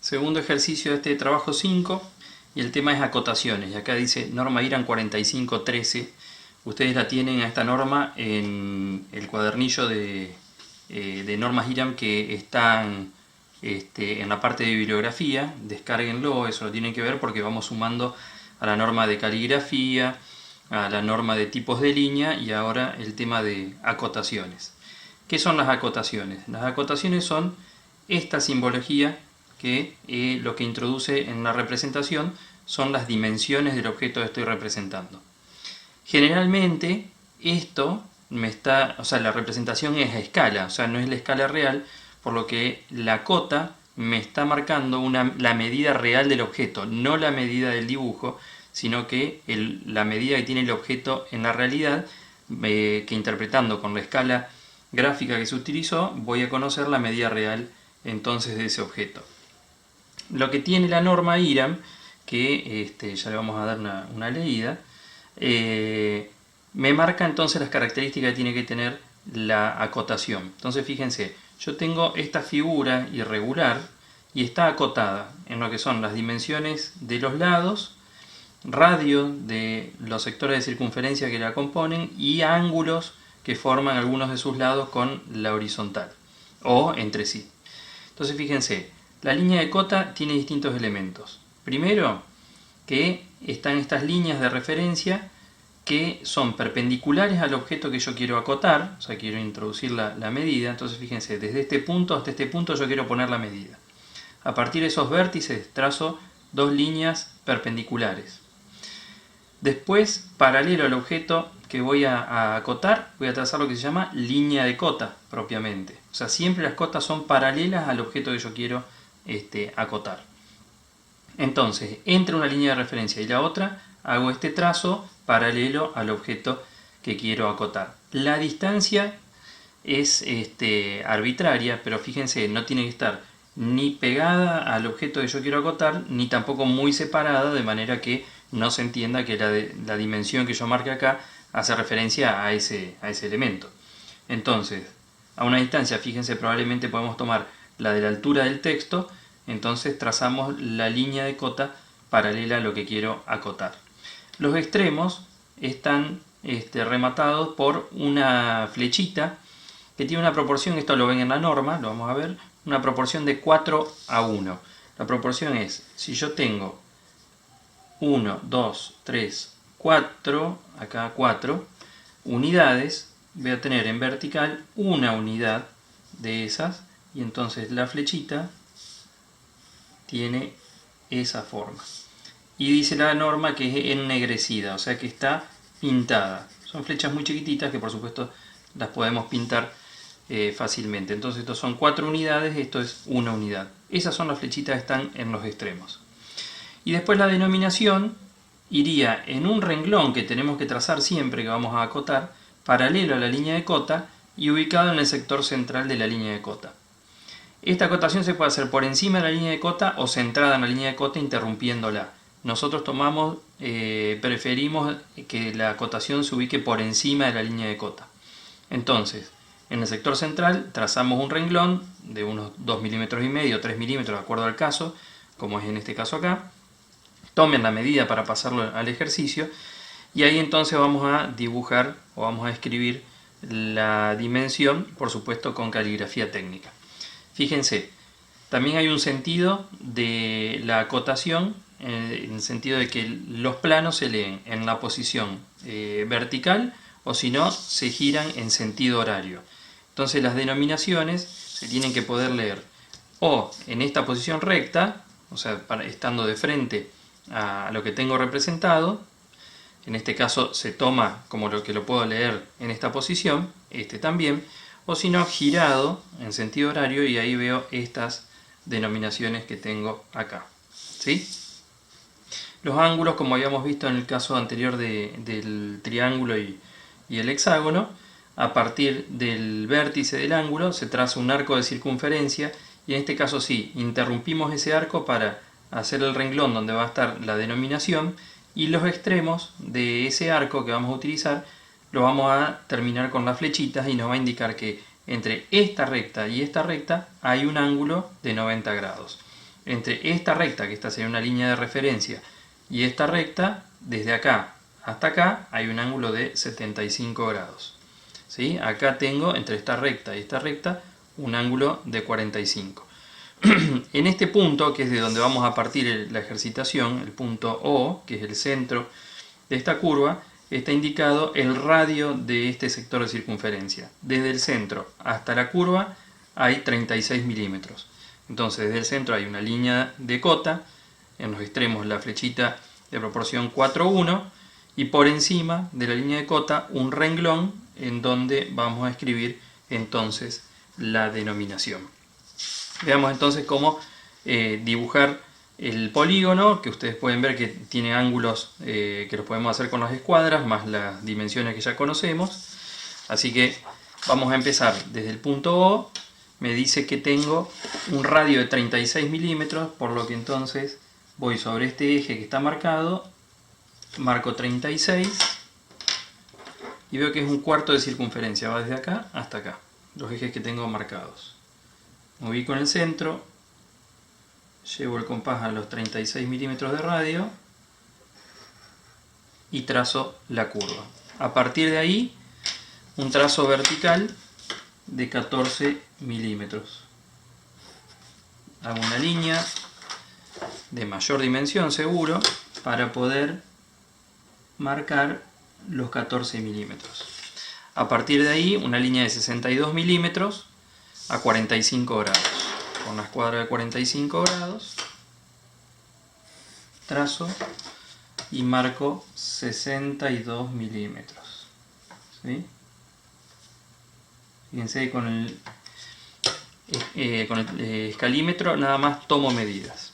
Segundo ejercicio de este trabajo 5 y el tema es acotaciones. Y acá dice norma IRAM 4513. Ustedes la tienen a esta norma en el cuadernillo de normas IRAM que están en la parte de bibliografía. Descárguenlo, eso lo tienen que ver porque vamos sumando a la norma de caligrafía, a la norma de tipos de línea y ahora el tema de acotaciones. ¿Qué son las acotaciones? Las acotaciones son esta simbología que lo que introduce en la representación son las dimensiones del objeto que estoy representando. Generalmente esto la representación es a escala, o sea, no es la escala real, por lo que la cota me está marcando la medida real del objeto, no la medida del dibujo, sino que la medida que tiene el objeto en la realidad, que interpretando con la escala gráfica que se utilizó, voy a conocer la medida real entonces de ese objeto. Lo que tiene la norma IRAM, que ya le vamos a dar una leída, me marca entonces las características que tiene que tener la acotación. Entonces fíjense, yo tengo esta figura irregular y está acotada en lo que son las dimensiones de los lados, radio de los sectores de circunferencia que la componen y ángulos que forman algunos de sus lados con la horizontal o entre sí. Entonces fíjense, la línea de cota tiene distintos elementos. Primero, que están estas líneas de referencia que son perpendiculares al objeto que yo quiero acotar, o sea, quiero introducir la medida. Entonces fíjense, desde este punto hasta este punto yo quiero poner la medida. A partir de esos vértices trazo dos líneas perpendiculares. Después, paralelo al objeto que voy a acotar, voy a trazar lo que se llama línea de cota propiamente. O sea, siempre las cotas son paralelas al objeto que yo quiero acotar. Entonces, entre una línea de referencia y la otra, hago este trazo paralelo al objeto que quiero acotar. La distancia es arbitraria, pero fíjense, no tiene que estar ni pegada al objeto que yo quiero acotar, ni tampoco muy separada, de manera que no se entienda que la dimensión que yo marque acá hace referencia a ese elemento. Entonces, a una distancia, fíjense, probablemente podemos tomar la de la altura del texto, entonces trazamos la línea de cota paralela a lo que quiero acotar. Los extremos están rematados por una flechita que tiene una proporción, esto lo ven en la norma, lo vamos a ver, una proporción de 4:1. La proporción es, si yo tengo 1, 2, 3, 4, acá 4 unidades, voy a tener en vertical una unidad de esas y entonces la flechita tiene esa forma. Y dice la norma que es ennegrecida, o sea que está pintada. Son flechas muy chiquititas que por supuesto las podemos pintar fácilmente. Entonces estos son 4 unidades, esto es una unidad. Esas son las flechitas que están en los extremos. Y después la denominación iría en un renglón que tenemos que trazar siempre que vamos a acotar, paralelo a la línea de cota y ubicado en el sector central de la línea de cota. Esta acotación se puede hacer por encima de la línea de cota o centrada en la línea de cota interrumpiéndola. Nosotros preferimos que la acotación se ubique por encima de la línea de cota. Entonces, en el sector central trazamos un renglón de unos 2,5 milímetros, 3 milímetros de acuerdo al caso, como es en este caso acá. Tomen la medida para pasarlo al ejercicio y ahí entonces vamos a dibujar o vamos a escribir la dimensión, por supuesto con caligrafía técnica. Fíjense, también hay un sentido de la acotación, en el sentido de que los planos se leen en la posición vertical o si no, se giran en sentido horario. Entonces las denominaciones se tienen que poder leer o en esta posición recta, o sea, estando de frente a lo que tengo representado. En este caso se toma como lo que lo puedo leer en esta posición, también, o si no, girado en sentido horario y ahí veo estas denominaciones que tengo acá. ¿Sí? Los ángulos, como habíamos visto en el caso anterior del triángulo y el hexágono, a partir del vértice del ángulo se traza un arco de circunferencia y en este caso sí, interrumpimos ese arco para hacer el renglón donde va a estar la denominación y los extremos de ese arco que vamos a utilizar lo vamos a terminar con las flechitas y nos va a indicar que entre esta recta y esta recta hay un ángulo de 90 grados. entre esta recta, que esta sería una línea de referencia, y esta recta, desde acá hasta acá, hay un ángulo de 75 grados. ¿Sí? Acá tengo, entre esta recta y esta recta, un ángulo de 45. En este punto, que es de donde vamos a partir la ejercitación, el punto O, que es el centro de esta curva, está indicado el radio de este sector de circunferencia. Desde el centro hasta la curva hay 36 milímetros. Entonces, desde el centro hay una línea de cota, en los extremos la flechita de proporción 4:1, y por encima de la línea de cota un renglón en donde vamos a escribir entonces la denominación. Veamos entonces cómo dibujar el polígono, que ustedes pueden ver que tiene ángulos que los podemos hacer con las escuadras, más las dimensiones que ya conocemos. Así que vamos a empezar desde el punto O. Me dice que tengo un radio de 36 milímetros, por lo que entonces voy sobre este eje que está marcado, marco 36 y veo que es un cuarto de circunferencia, va desde acá hasta acá, los ejes que tengo marcados. Me ubico en el centro, llevo el compás a los 36 milímetros de radio y trazo la curva. A partir de ahí, un trazo vertical de 14 milímetros. Hago una línea de mayor dimensión seguro para poder marcar los 14 milímetros. A partir de ahí, una línea de 62 milímetros a 45 grados. Con la escuadra de 45 grados, trazo y marco 62 milímetros. ¿Sí? Fíjense, con el escalímetro nada más tomo medidas.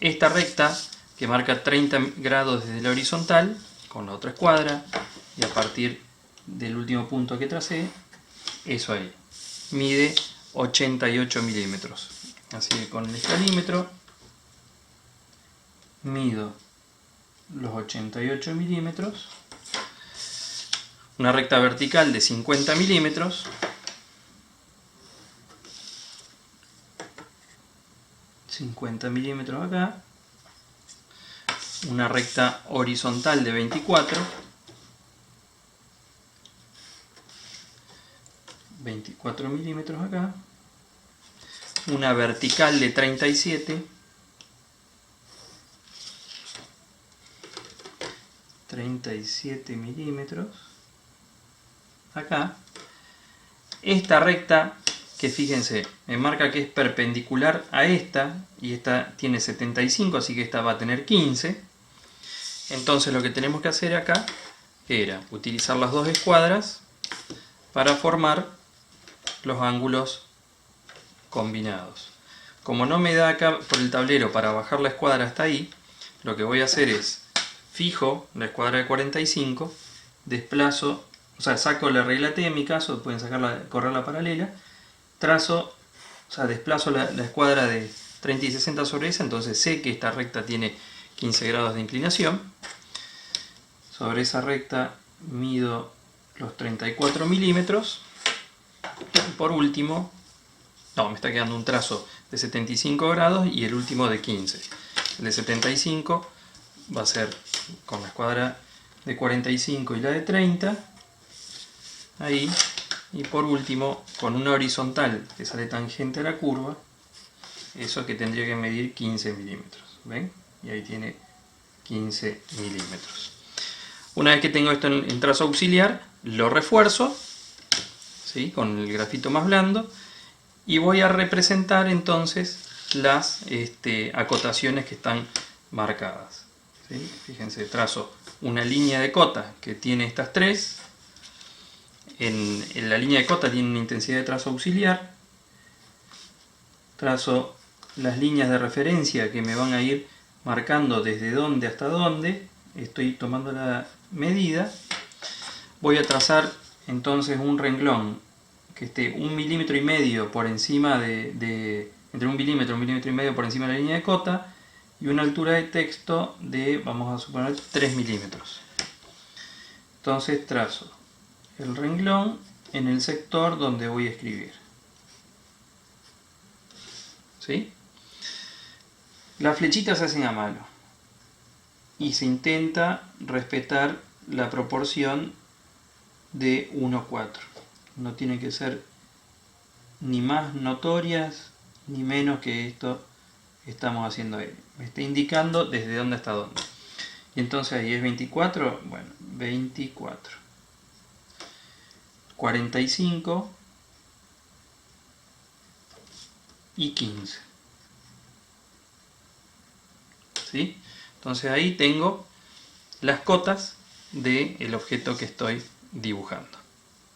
Esta recta que marca 30 grados desde la horizontal, con la otra escuadra, y a partir del último punto que tracé, eso ahí, mide 88 milímetros. Así que con el escalímetro mido los 88 milímetros, una recta vertical de 50 milímetros, acá, una recta horizontal de 24 milímetros acá, una vertical de 37 milímetros acá. Esta recta, que fíjense, me marca que es perpendicular a esta, y esta tiene 75, así que esta va a tener 15. Entonces lo que tenemos que hacer acá era utilizar las dos escuadras para formar los ángulos combinados. Como no me da acá por el tablero para bajar la escuadra hasta ahí, lo que voy a hacer es fijo la escuadra de 45, desplazo, o sea, saco la regla T en mi caso, pueden correr la paralela, trazo, o sea, desplazo la escuadra de 30 y 60 sobre esa, entonces sé que esta recta tiene 15 grados de inclinación. Sobre esa recta mido los 34 milímetros. Y por último, me está quedando un trazo de 75 grados y el último de 15. El de 75 va a ser con la escuadra de 45 y la de 30. Ahí. Y por último, con una horizontal que sale tangente a la curva, eso que tendría que medir 15 milímetros. ¿Ven? Y ahí tiene 15 milímetros. Una vez que tengo esto en trazo auxiliar, lo refuerzo, ¿sí?, con el grafito más blando, y voy a representar entonces las acotaciones que están marcadas. ¿Sí? Fíjense, trazo una línea de cota que tiene estas tres. En la línea de cota tiene una intensidad de trazo auxiliar. Trazo las líneas de referencia que me van a ir marcando desde dónde hasta dónde. Estoy tomando la medida. Voy a trazar entonces un renglón que esté 1,5 milímetros por encima entre 1 milímetro y 1,5 milímetros por encima de la línea de cota, y una altura de texto de, vamos a suponer, 3 milímetros. Entonces trazo el renglón en el sector donde voy a escribir. ¿Sí? Las flechitas se hacen a mano y se intenta respetar la proporción de 1:4. No tiene que ser ni más notorias ni menos que esto que estamos haciendo ahí. Me está indicando desde dónde hasta dónde. Y entonces ahí es 24, bueno, 24. 45 y 15. ¿Sí? Entonces ahí tengo las cotas del objeto que estoy dibujando.